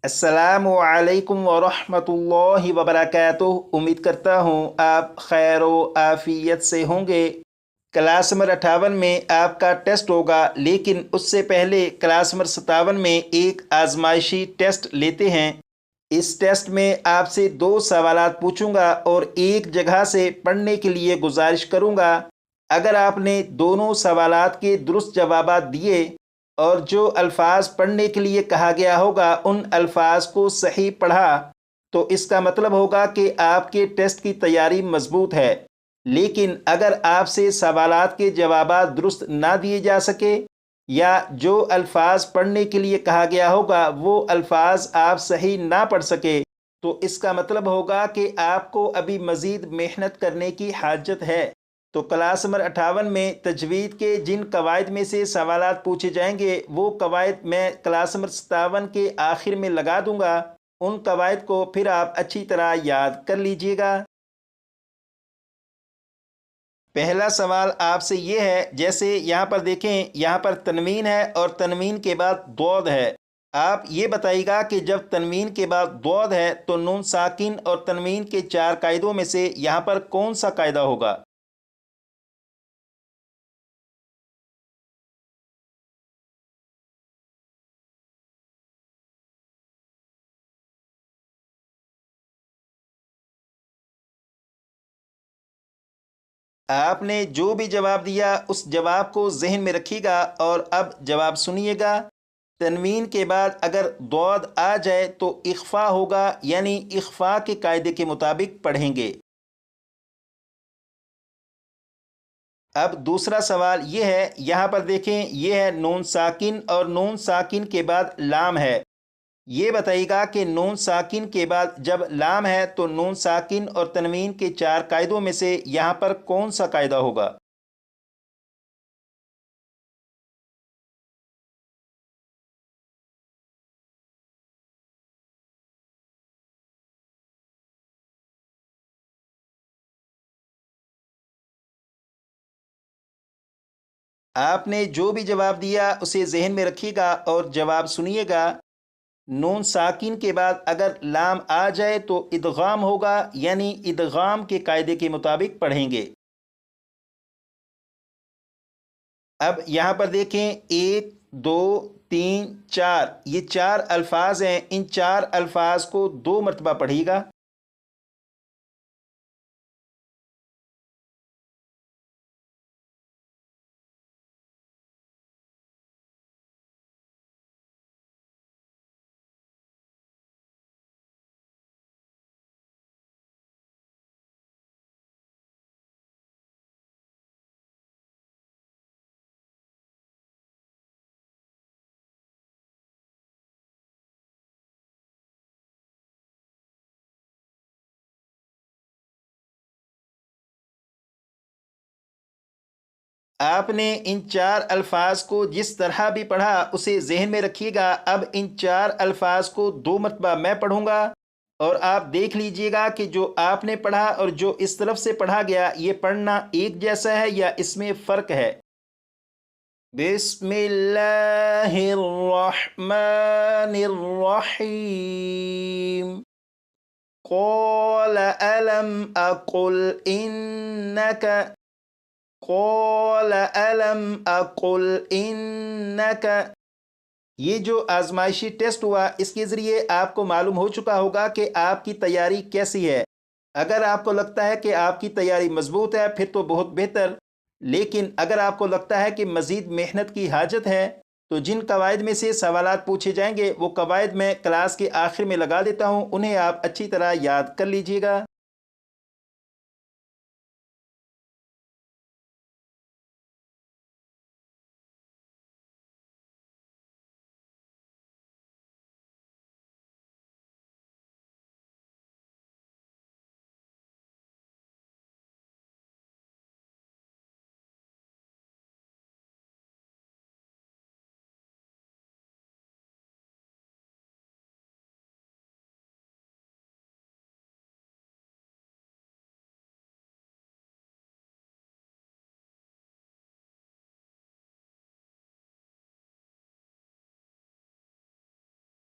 अस्सलामु अलैकुम वरहमतुल्लाहि वबरकातुह। उम्मीद करता हूँ आप खैर व आफियत से होंगे। क्लास नंबर 58 में आपका टेस्ट होगा, लेकिन उससे पहले क्लास नंबर 57 में एक आजमाइशी टेस्ट लेते हैं। इस टेस्ट में आपसे दो सवालात पूछूंगा और एक जगह से पढ़ने के लिए गुजारिश करूंगा। अगर आपने दोनों सवालात के दुरुस्त जवाबात दिए और जो अल्फाज पढ़ने के लिए कहा गया होगा उन अल्फाज को सही पढ़ा, तो इसका मतलब होगा कि आपके टेस्ट की तैयारी मजबूत है। लेकिन अगर आपसे सवालात के जवाबात दुरुस्त ना दिए जा सके या जो अल्फाज पढ़ने के लिए कहा गया होगा वो अल्फाज आप सही ना पढ़ सके, तो इसका मतलब होगा कि आपको अभी मज़ीद मेहनत करने की हाजत है। तो क्लास नंबर 58 में तजवीद के जिन कवायद में से सवालात पूछे जाएंगे वो कवायद मैं क्लास नंबर 57 के आखिर में लगा दूंगा। उन कवायद को फिर आप अच्छी तरह याद कर लीजिएगा। पहला सवाल आपसे ये है, जैसे यहाँ पर देखें, यहाँ पर तनवीन है और तनवीन के बाद दौद है। आप ये बताइएगा कि जब तनवीन के बाद दौद है तो नून साकिन और तनवीन के चार कायदों में से यहाँ पर कौन सा कायदा होगा। आपने जो भी जवाब दिया उस जवाब को जहन में रखिएगा और अब जवाब सुनिएगा। तनवीन के बाद अगर दौद आ जाए तो इख्फा होगा, यानी इख्फा के कायदे के मुताबिक पढ़ेंगे। अब दूसरा सवाल ये है, यहाँ पर देखें, ये है नून साकिन और नून साकिन के बाद लाम है। ये बताइएगा कि नून साकिन के बाद जब लाम है तो नून साकिन और तनवीन के चार कायदों में से यहाँ पर कौन सा कायदा होगा। आपने जो भी जवाब दिया उसे जहन में रखिएगा और जवाब सुनिएगा। नून साकिन के बाद अगर लाम आ जाए तो इदगाम होगा, यानी इदगाम के कायदे के मुताबिक पढ़ेंगे। अब यहाँ पर देखें, एक, दो, तीन, चार, ये चार अल्फाज हैं। इन चार अल्फाज को दो मरतबा पढ़िएगा। आपने इन चार अल्फाज को जिस तरह भी पढ़ा उसे जहन में रखिएगा। अब इन चार अल्फाज को दो मरतबा मैं पढ़ूंगा और आप देख लीजिएगा कि जो आपने पढ़ा और जो इस तरफ से पढ़ा गया ये पढ़ना एक जैसा है या इसमें फ़र्क है। बिस्मिल्लाहिर्रहमानिर्रहीम। क़ाल अलम अक़ुल इन्नक, क़ाल अलम अक़ुल इन्नक। ये जो आजमाइशी टेस्ट हुआ इसके ज़रिए आपको मालूम हो चुका होगा कि आपकी तैयारी कैसी है। अगर आपको लगता है कि आपकी तैयारी मजबूत है फिर तो बहुत बेहतर, लेकिन अगर आपको लगता है कि मज़ीद मेहनत की हाजत है तो जिन कवायद में से सवालात पूछे जाएंगे वो कवायद मैं क्लास के आखिर में लगा देता हूँ, उन्हें आप अच्छी तरह याद कर लीजिएगा।